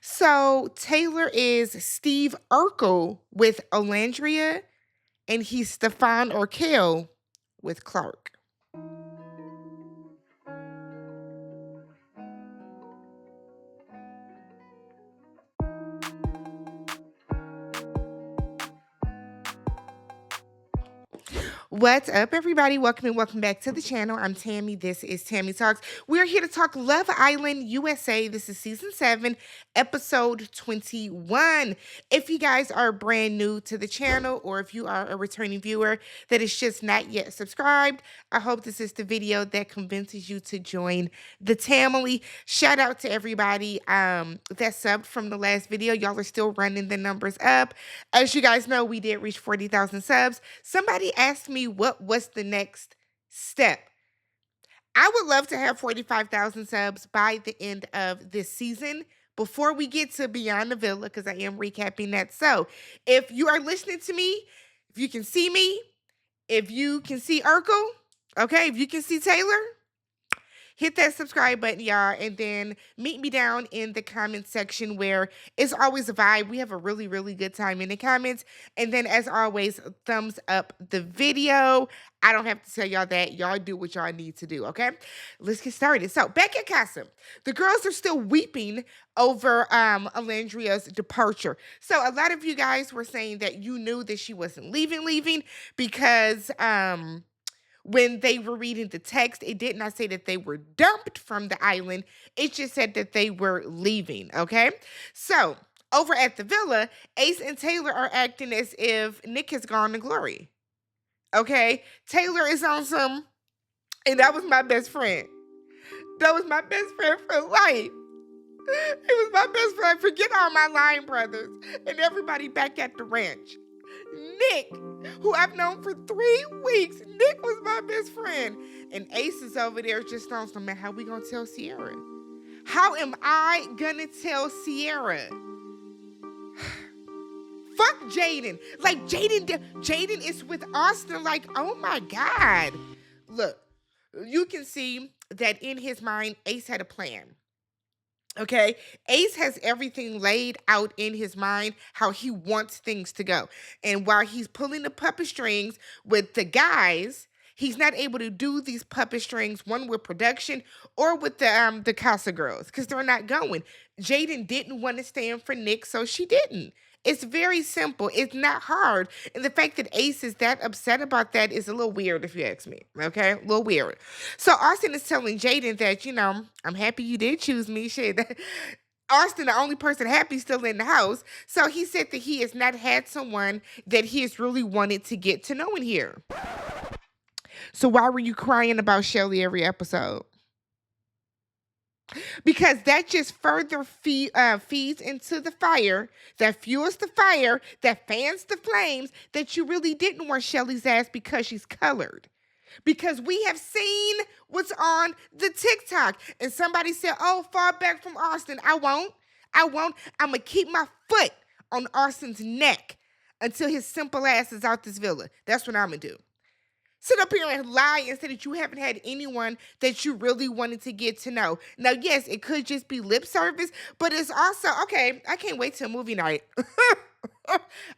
So Taylor is Steve Urkel with Olandria, and he's Stefan Urkel with Clark. What's up, everybody? Welcome and welcome back to the channel. I'm Tammy. This is Tammy Talks. We're here to talk Love Island USA. This is season 7, episode 21. If you guys are brand new to the channel, or if you are a returning viewer that is just not yet subscribed, I hope this is the video that convinces you to join the Tamily. Shout out to everybody that subbed from the last video. Y'all are still running the numbers up. As you guys know, we did reach 40,000 subs. Somebody asked me what was the next step. I would love to have 45,000 subs by the end of this season before we get to Beyond the Villa, because I am recapping that. So if you are listening to me, if you can see me, if you can see Urkel, okay, if you can see Taylor, hit that subscribe button, y'all, and then meet me down in the comment section where it's always a vibe. We have a really, really good time in the comments. And then, as always, thumbs up the video. I don't have to tell y'all that. Y'all do what y'all need to do, okay? Let's get started. So, back at Casa, the girls are still weeping over Alandria's departure. So, a lot of you guys were saying that you knew that she wasn't leaving because when they were reading the text, it did not say that they were dumped from the island. It just said that they were leaving, okay? So, over at the villa, Ace and Taylor are acting as if Nick has gone to glory, okay? Taylor is on some, and that was my best friend. That was my best friend for life. It was my best friend. Forget all my lying brothers and everybody back at the ranch. Nick, who I've known for 3 weeks, Nick was my best friend. And Ace is over there just on some, man, how we gonna tell Sierra? How am I gonna tell Sierra? Fuck Jaden. Like, Jaden is with Austin. Like, oh my God. Look, you can see that in his mind, Ace had a plan. Okay, Ace has everything laid out in his mind, how he wants things to go. And while he's pulling the puppet strings with the guys, he's not able to do these puppet strings, one with production or with the Casa girls, because they're not going. Jaden didn't want to stand for Nick, so she didn't. It's very simple. It's not hard. And the fact that Ace is that upset about that is a little weird, if you ask me. Okay? A little weird. So Austin is telling Jaden that, I'm happy you did choose me. Shit. Austin, the only person happy still in the house. So he said that he has not had someone that he has really wanted to get to know in here. So why were you crying about Shelly every episode? Because that just further feeds into the fire, that fuels the fire, that fans the flames, that you really didn't want Shelly's ass because she's colored. Because we have seen what's on the TikTok. And somebody said, oh, far back from Austin. I won't. I'm going to keep my foot on Austin's neck until his simple ass is out this villa. That's what I'm going to do. Sit up here and lie and say that you haven't had anyone that you really wanted to get to know. Now, yes, it could just be lip service, but it's also, okay, I can't wait till movie night.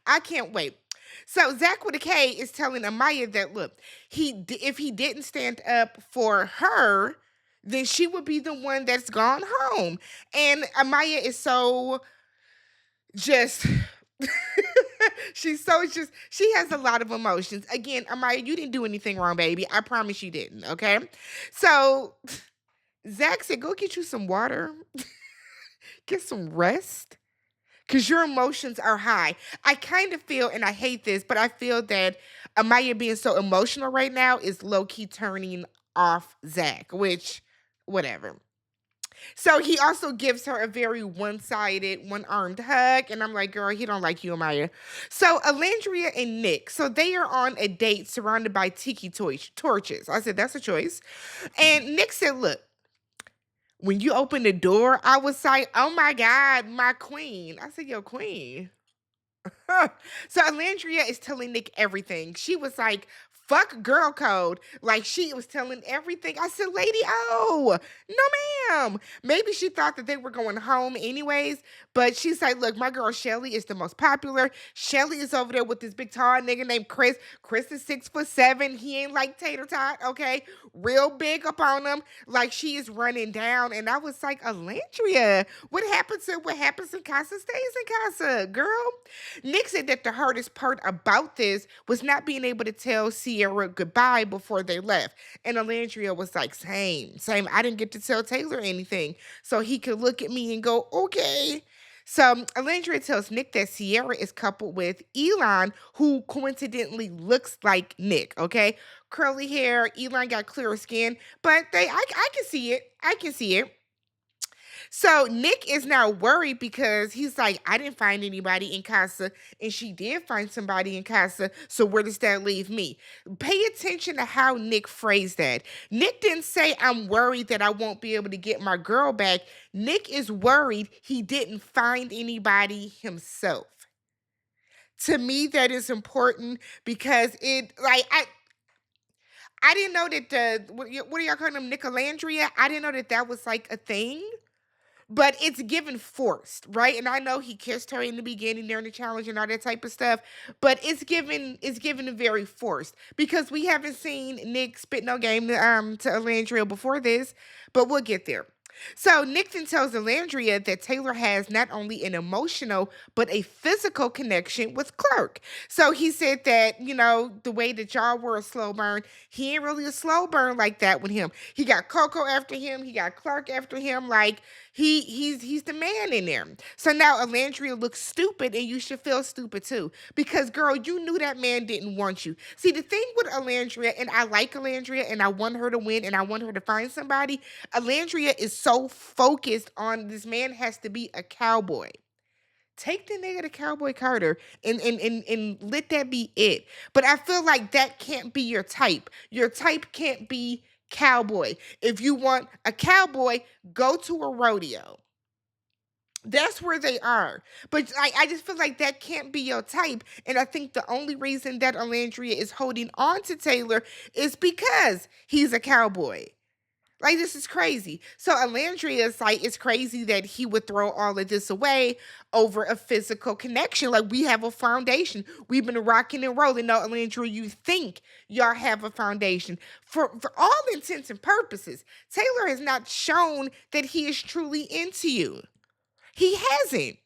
I can't wait. So Zach with a K is telling Amaya that, look, if he didn't stand up for her, then she would be the one that's gone home. And Amaya is so just... she has a lot of emotions. Again, Amaya, you didn't do anything wrong, baby. I promise you didn't, okay? So Zach said, go get you some water. Get some rest. Because your emotions are high. I kind of feel, and I hate this, but I feel that Amaya being so emotional right now is low-key turning off Zach, which, whatever. So he also gives her a very one-sided, one-armed hug. And I'm like, girl, he don't like you, Amaya. So Alandria and Nick, so they are on a date surrounded by tiki torches. I said, that's a choice. And Nick said, look, when you opened the door, I was like, oh my God, my queen. I said, yo, queen. So Alandria is telling Nick everything. She was like, fuck girl code. Like she was telling everything. I said, Lady O, no ma'am. Maybe she thought that they were going home anyways, but she's like, look, my girl Shelly is the most popular. Shelly is over there with this big tall nigga named Chris. Chris is 6'7". He ain't like Tater Tot, okay? Real big up on him. Like she is running down. And I was like, Alandria, what happens in Casa stays in Casa, girl. Nick said that the hardest part about this was not being able to tell Sierra goodbye before they left. And Alandria was like, same. I didn't get to tell Taylor anything. So he could look at me and go, okay. So Alandria tells Nick that Sierra is coupled with Elon, who coincidentally looks like Nick, okay? Curly hair, Elon got clearer skin, but I can see it. I can see it. So Nick is now worried because he's like, I didn't find anybody in Casa, and she did find somebody in Casa. So where does that leave me? Pay attention to how Nick phrased that. Nick didn't say, I'm worried that I won't be able to get my girl back. Nick is worried he didn't find anybody himself. To me, that is important because I didn't know that what do y'all call them, Nicolandria? I didn't know that that was like a thing. But it's given forced, right? And I know he kissed her in the beginning during the challenge and all that type of stuff, but it's given very forced because we haven't seen Nick spit no game to Alandria before this, but we'll get there. So Nick then tells Alandria that Taylor has not only an emotional but a physical connection with Clark. So he said that, the way that y'all were a slow burn, he ain't really a slow burn like that with him. He got Coco after him, he got Clark after him, like he's the man in there. So now Alandria looks stupid, and you should feel stupid too. Because girl, you knew that man didn't want you. See, the thing with Alandria, and I like Alandria, and I want her to win, and I want her to find somebody. Alandria is so focused on this man has to be a cowboy. Take the nigga to Cowboy Carter and let that be it. But I feel like that can't be your type. Your type can't be cowboy. If you want a cowboy, go to a rodeo. That's where they are. But I just feel like that can't be your type. And I think the only reason that Alandria is holding on to Taylor is because he's a cowboy. Like, this is crazy. So Alandria is like, it's crazy that he would throw all of this away over a physical connection. Like, we have a foundation. We've been rocking and rolling. No, Alandria, you think y'all have a foundation. For all intents and purposes, Taylor has not shown that he is truly into you. He hasn't.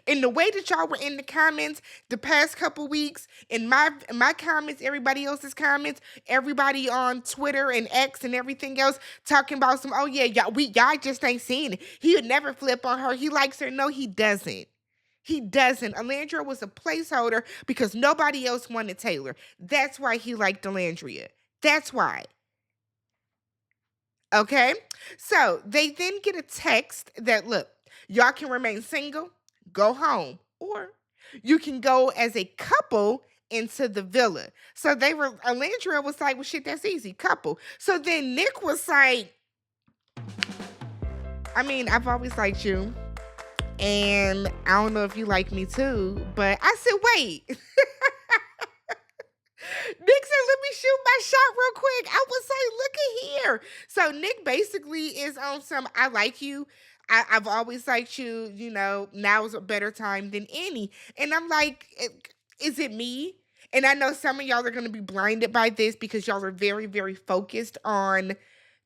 In the way that y'all were in the comments the past couple weeks, in my comments, everybody else's comments, everybody on Twitter and X and everything else talking about some, oh yeah, y'all just ain't seen it. He would never flip on her. He likes her. No, he doesn't. He doesn't. Alandria was a placeholder because nobody else wanted Taylor. That's why he liked Alandria. That's why. Okay? So they then get a text that, look, y'all can remain single, go home, or you can go as a couple into the villa. So Alandria was like, well, shit, that's easy, couple. So then Nick was like, I mean, I've always liked you, and I don't know if you like me too, but I said, wait. Nick said, let me shoot my shot real quick. I was like, look at here. So Nick basically is on some, I like you. I've always liked you, now is a better time than any. And I'm like, is it me? And I know some of y'all are going to be blinded by this because y'all are very, very focused on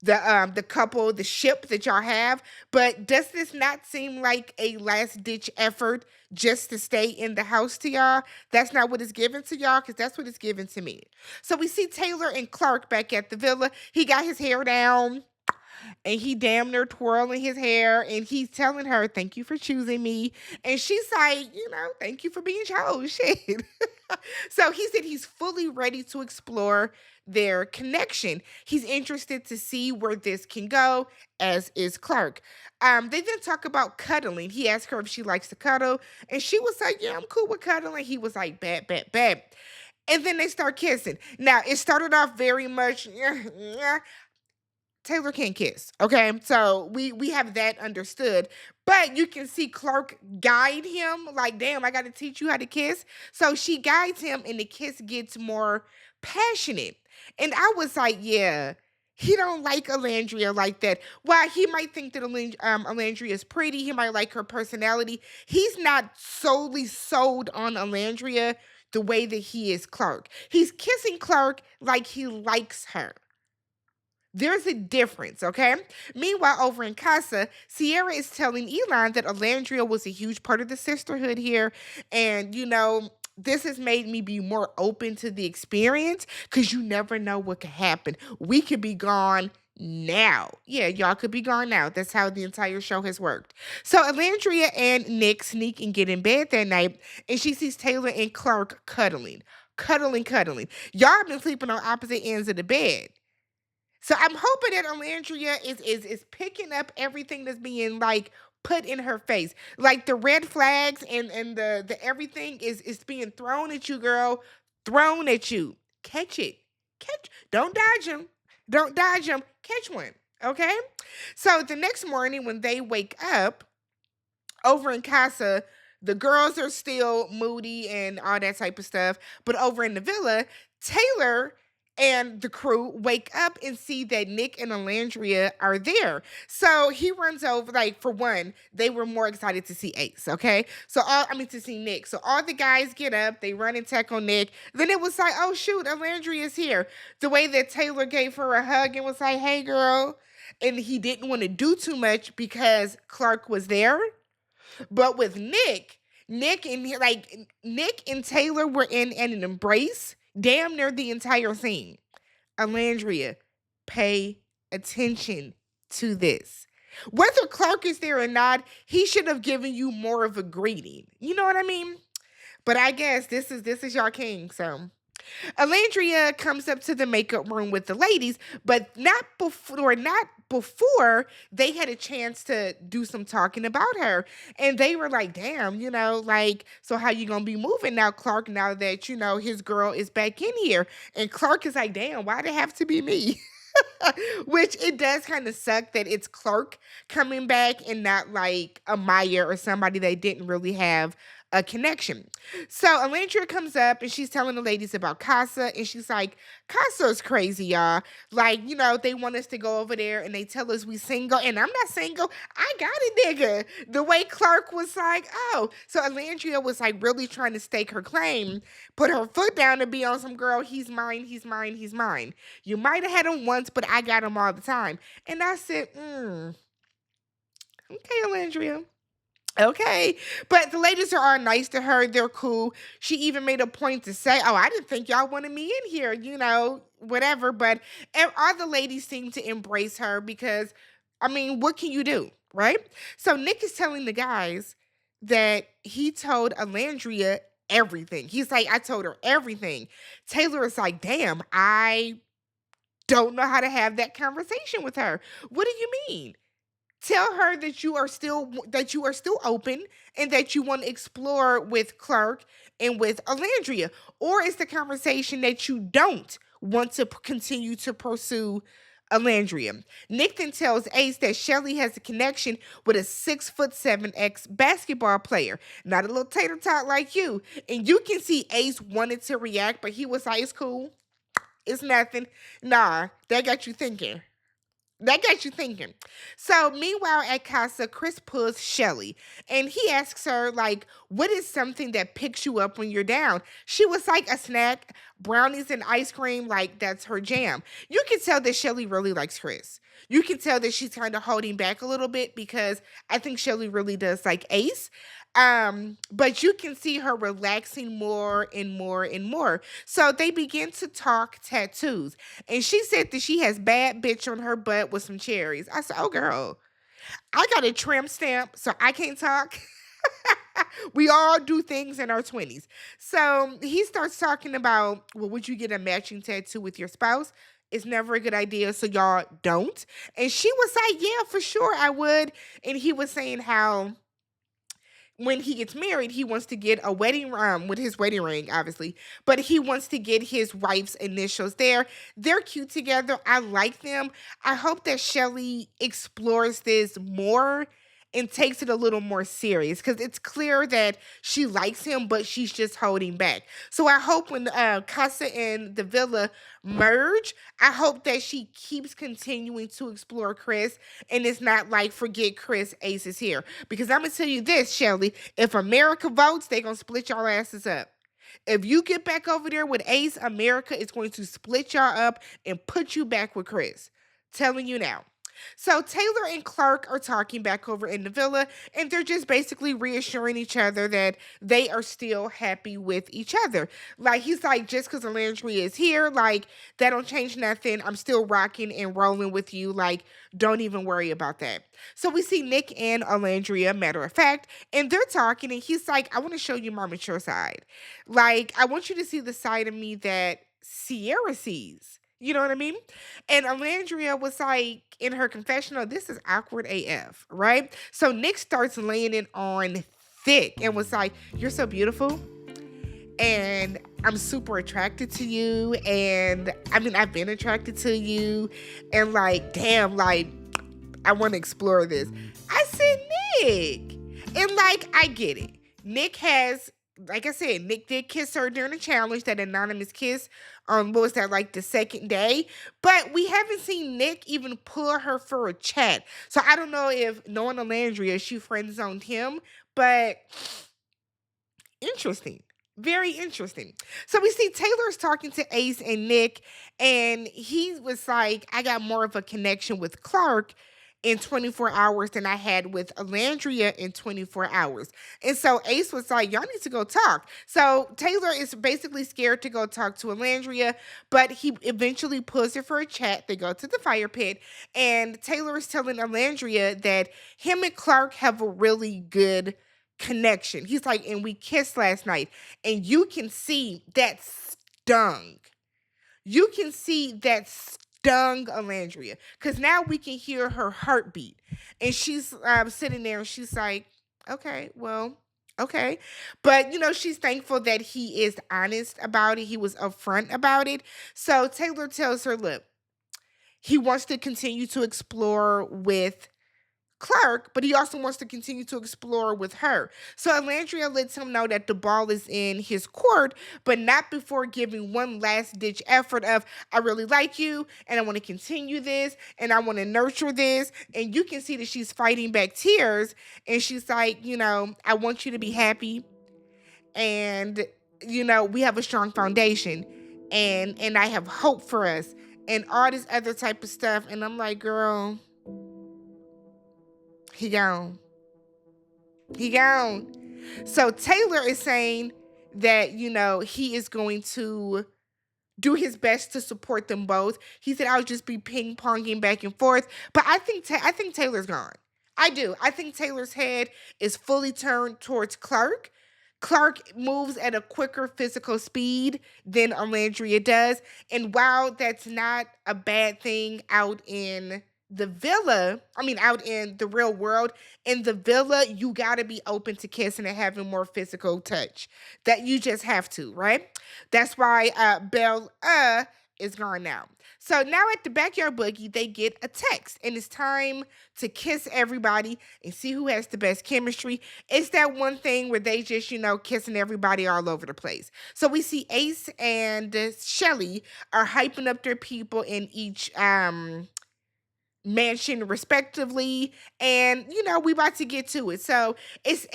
the couple, the ship that y'all have. But does this not seem like a last ditch effort just to stay in the house to y'all? That's not what it's given to y'all, because that's what it's given to me. So we see Taylor and Clark back at the villa. He got his hair down and he damn near twirling his hair, and he's telling her, thank you for choosing me. And she's like, thank you for being chosen. Shit. So he said he's fully ready to explore their connection. He's interested to see where this can go, as is Clark. They then talk about cuddling. He asked her if she likes to cuddle, and she was like, yeah, I'm cool with cuddling. He was like, bad, bad, bad. And then they start kissing. Now, it started off very much, Taylor can't kiss. Okay, so we have that understood. But you can see Clark guide him. Like, damn, I got to teach you how to kiss. So she guides him, and the kiss gets more passionate. And I was like, yeah, he don't like Alandria like that. While he might think that Alandria is pretty, he might like her personality. He's not solely sold on Alandria the way that he is Clark. He's kissing Clark like he likes her. There's a difference, okay? Meanwhile, over in Casa, Sierra is telling Elon that Alandria was a huge part of the sisterhood here. And, this has made me be more open to the experience because you never know what could happen. We could be gone now. Yeah, y'all could be gone now. That's how the entire show has worked. So Alandria and Nick sneak and get in bed that night, and she sees Taylor and Clark cuddling. Cuddling. Y'all have been sleeping on opposite ends of the bed. So I'm hoping that Alandria is picking up everything that's being like put in her face. Like the red flags and the everything is being thrown at you, girl. Thrown at you. Catch it. Don't dodge them. Don't dodge them. Catch one. Okay? So the next morning when they wake up, over in Casa, the girls are still moody and all that type of stuff. But over in the villa, Taylor and the crew wake up and see that Nick and Alandria are there. So he runs over, like, for one, they were more excited to see Ace, okay? To see Nick. So all the guys get up, they run and tackle Nick. Then it was like, oh shoot, Alandria is here. The way that Taylor gave her a hug and was like, hey girl. And he didn't want to do too much because Clark was there. But with Nick and Taylor were in an embrace damn near the entire scene. Alandria, pay attention to this. Whether Clark is there or not, he should have given you more of a greeting. You know what I mean? But I guess this is your king, so Alandria comes up to the makeup room with the ladies, but not before they had a chance to do some talking about her. And they were like, damn, so how you gonna be moving now, Clark, now that, his girl is back in here? And Clark is like, damn, why'd it have to be me? Which it does kind of suck that it's Clark coming back and not like a Maya or somebody they didn't really have a connection. So Alandria comes up and she's telling the ladies about Casa, and she's like, Casa is crazy, y'all. Like, they want us to go over there and they tell us we single, and I'm not single. I got a nigga. The way Clark was like, oh. So Alandria was like really trying to stake her claim, put her foot down and be on some girl, he's mine, he's mine, he's mine. You might have had him once, but I got him all the time. And I said, okay, Alandria. Okay. But the ladies are all nice to her. They're cool. She even made a point to say, oh, I didn't think y'all wanted me in here, whatever. But all the ladies seem to embrace her because, what can you do? Right? So Nick is telling the guys that he told Alandria everything. He's like, I told her everything. Taylor is like, damn, I don't know how to have that conversation with her. What do you mean? Tell her that you are still open and that you want to explore with Clark and with Alandria. Or it's the conversation that you don't want to continue to pursue Alandria. Nick then tells Ace that Shelly has a connection with a 6'7" ex basketball player, not a little tater tot like you. And you can see Ace wanted to react, but he was like, it's cool. It's nothing. Nah, that got you thinking. So, meanwhile, at Casa, Chris pulls Shelly and he asks her, like, what is something that picks you up when you're down? She was like, a snack, brownies and ice cream, like, that's her jam. You can tell that Shelly really likes Chris. You can tell that she's kind of holding back a little bit because I think Shelly really does like Ace. But you can see her relaxing more and more and more. So they begin to talk tattoos. And she said that she has bad bitch on her butt with some cherries. I said, oh girl, I got a tramp stamp, so I can't talk. We all do things in our 20s. So he starts talking about, well, would you get a matching tattoo with your spouse? It's never a good idea, so y'all don't. And she was like, yeah, for sure I would. And he was saying how when he gets married, he wants to get a wedding with his wedding ring, obviously, but he wants to get his wife's initials there. They're cute together. I like them. I hope that Shelly explores this more and takes it a little more serious because it's clear that she likes him, but she's just holding back. So I hope when Casa and the villa merge, I hope that she keeps continuing to explore Chris and it's not like forget Chris, Ace is here. Because I'm gonna tell you this, Shelly, if America votes, they're gonna split y'all asses up. If you get back over there with Ace, America is going to split y'all up and put you back with Chris. Telling you now. So Taylor and Clark are talking back over in the villa, and they're just basically reassuring each other that they are still happy with each other. Like he's like, just because Alandria is here, like that don't change nothing. I'm still rocking and rolling with you. Like, don't even worry about that. So we see Nick and Alandria, matter of fact, and they're talking, and he's like, I want to show you my mature side. Like, I want you to see the side of me that Sierra sees. You know what I mean? And Alandria was like in her confessional, this is awkward AF, right? So Nick starts laying it on thick and was like, you're so beautiful. And I'm super attracted to you. And I mean, I've been attracted to you. And like, damn, like, I want to explore this. I said, Nick. And like, I get it. Nick has, like I said, Nick did kiss her during the challenge, that anonymous kiss on, what was that, like the second day? But we haven't seen Nick even pull her for a chat. So I don't know if, knowing Alandria, she friend zoned him, but interesting. Very interesting. So we see Taylor's talking to Ace and Nick, and he was like, I got more of a connection with Clark in 24 hours than I had with Alandria in 24 hours. And so Ace was like, y'all need to go talk. So Taylor is basically scared to go talk to Alandria, but he eventually pulls her for a chat. They go to the fire pit, and Taylor is telling Alandria that him and Clark have a really good connection. He's like, and we kissed last night, and you can see that stung. You can see that stung Alandria because now we can hear her heartbeat, and she's sitting there, and she's like, okay, well, okay, but she's thankful that he is honest about it. He was upfront about it. So Taylor tells her, look, he wants to continue to explore with Clark, but he also wants to continue to explore with her. So Alandria lets him know that the ball is in his court, but not before giving one last ditch effort of, I really like you, and I want to continue this, and I want to nurture this. And you can see that she's fighting back tears, and she's like, I want you to be happy, and we have a strong foundation, and I have hope for us, and all this other type of stuff. And I'm like, girl, he gone. He gone. So Taylor is saying that, he is going to do his best to support them both. He said, I'll just be ping-ponging back and forth. But I think Taylor's gone. I do. I think Taylor's head is fully turned towards Clark. Clark moves at a quicker physical speed than Alandria does. And while that's not a bad thing out in the villa, out in the real world, in the villa, you got to be open to kissing and having more physical touch. That you just have to, right? That's why Belle is gone now. So now at the backyard boogie, they get a text, and it's time to kiss everybody and see who has the best chemistry. It's that one thing where they just, kissing everybody all over the place. So we see Ace and Shelly are hyping up their people in each mansion respectively, and we about to get to it. So it's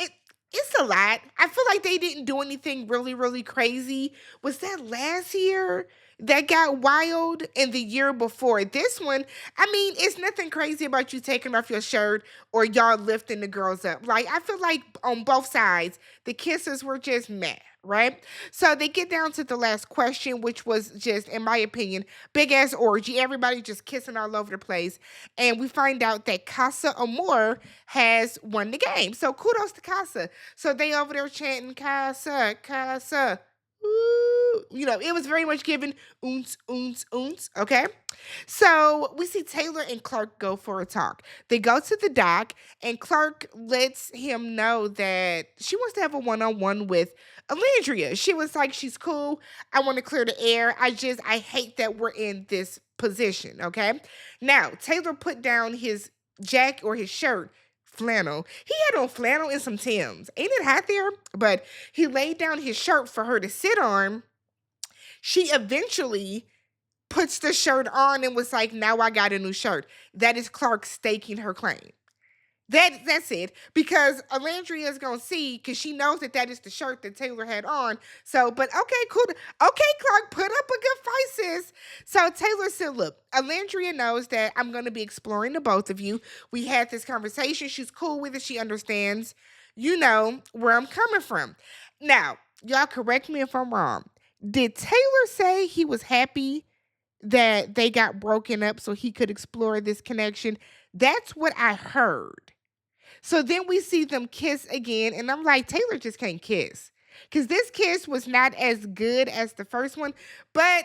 a lot. I feel like they didn't do anything really, really crazy. Was that last year that got wild? In the year before this one, it's nothing crazy about you taking off your shirt or y'all lifting the girls up. Like, I feel like on both sides, the kisses were just meh, right? So they get down to the last question, which was just, in my opinion, big ass orgy. Everybody just kissing all over the place. And we find out that Casa Amor has won the game. So kudos to Casa. So they over there chanting, Casa, Casa. Ooh, it was very much given oons, oons, oons. Okay. So we see Taylor and Clark go for a talk. They go to the dock, and Clark lets him know that she wants to have a one on one with Alandria. She was like, she's cool. I want to clear the air. I hate that we're in this position. Okay. Now, Taylor put down his jacket or his shirt. Flannel. He had on flannel and some Tims. Ain't it hot there? But he laid down his shirt for her to sit on. She eventually puts the shirt on and was like, now I got a new shirt. That is Clark staking her claim. That's it. Because Alandria is gonna see, because she knows that is the shirt that Taylor had on. So, but okay, cool. Okay, Clark, put up a good fight, sis. So Taylor said, look, Alandria knows that I'm gonna be exploring the both of you. We had this conversation. She's cool with it. She understands, where I'm coming from. Now, y'all correct me if I'm wrong. Did Taylor say he was happy that they got broken up so he could explore this connection? That's what I heard. So then we see them kiss again, and I'm like, Taylor just can't kiss. Because this kiss was not as good as the first one, but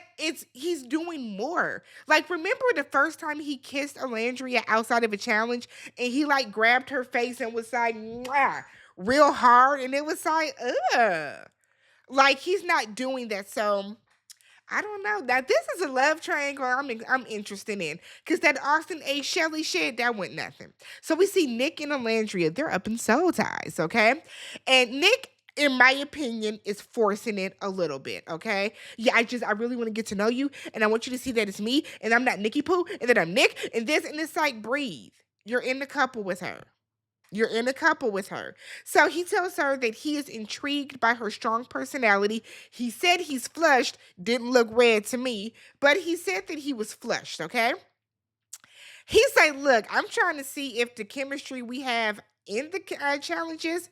he's doing more. Like, remember the first time he kissed Alandria outside of a challenge, and he like grabbed her face and was like, mwah, real hard, and it was like, ugh. Like, he's not doing that. So I don't know. Now this is a love triangle I'm interested in, because that Austin A. Shelley shit, that went nothing. So we see Nick and Alandria. They're up in soul ties, okay? And Nick, in my opinion, is forcing it a little bit, okay? Yeah, I really want to get to know you, and I want you to see that it's me, and I'm not Nicky Poo, and that I'm Nick, and this, and it's like, breathe. You're in the couple with her. You're in a couple with her. So he tells her that he is intrigued by her strong personality. He said he's flushed. Didn't look red to me, but he said that he was flushed, okay? He's like, look, I'm trying to see if the chemistry we have in the challenges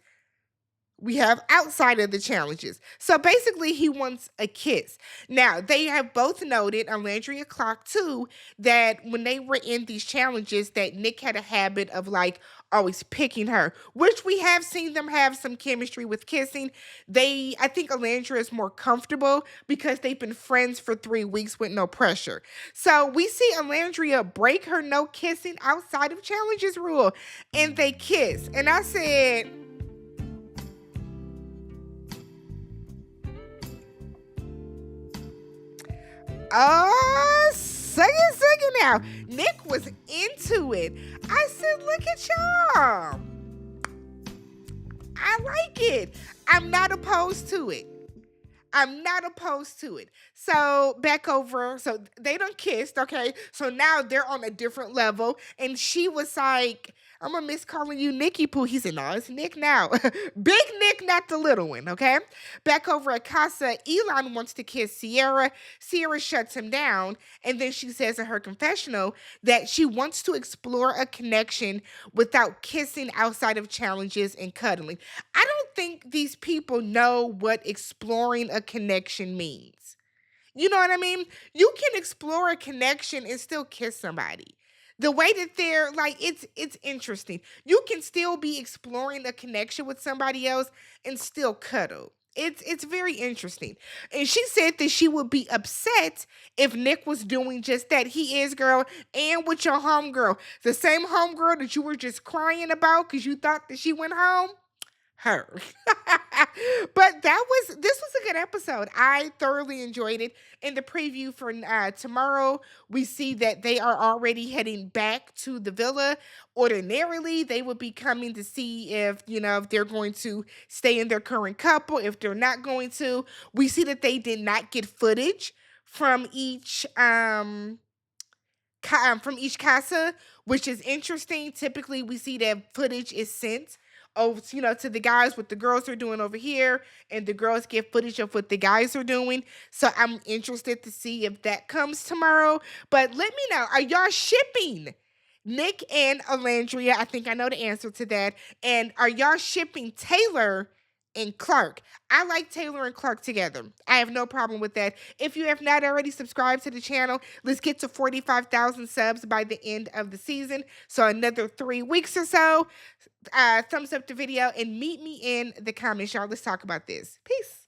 we have outside of the challenges. So basically, he wants a kiss. Now, they have both noted, Alandria Clark too, that when they were in these challenges, that Nick had a habit of like always picking her, which we have seen them have some chemistry with kissing. I think Alandria is more comfortable because they've been friends for 3 weeks with no pressure. So we see Alandria break her no kissing outside of challenges rule, and they kiss. And I said, oh, second now. Nick was into it. I said, look at y'all. I like it. I'm not opposed to it. So back over. So they done kissed, okay? So now they're on a different level. And she was like, I'm gonna miss calling you Nicky Poo. He said, no, it's Nick now. Big Nick, not the little one, okay? Back over at Casa, Elon wants to kiss Sierra. Sierra shuts him down. And then she says in her confessional that she wants to explore a connection without kissing outside of challenges and cuddling. I don't think these people know what exploring a connection means. You know what I mean? You can explore a connection and still kiss somebody. The way that they're like, it's interesting. You can still be exploring a connection with somebody else and still cuddle. It's very interesting. And she said that she would be upset if Nick was doing just that. He is, girl, and with your homegirl. The same homegirl that you were just crying about because you thought that she went home. Her. But this was a good episode. I thoroughly enjoyed it. In the preview for tomorrow, we see that they are already heading back to the villa. Ordinarily, they would be coming to see if they're going to stay in their current couple, if they're not going to. We see that they did not get footage from each casa, which is interesting. Typically, we see that footage is sent over, to the guys, what the girls are doing over here, and the girls get footage of what the guys are doing. So I'm interested to see if that comes tomorrow. But let me know, are y'all shipping Nick and Alandria? I think I know the answer to that. And are y'all shipping Taylor and Clark? I like Taylor and Clark together. I have no problem with that. If you have not already subscribed to the channel, let's get to 45,000 subs by the end of the season. So another 3 weeks or so. Thumbs up the video and meet me in the comments, y'all. Let's talk about this. Peace.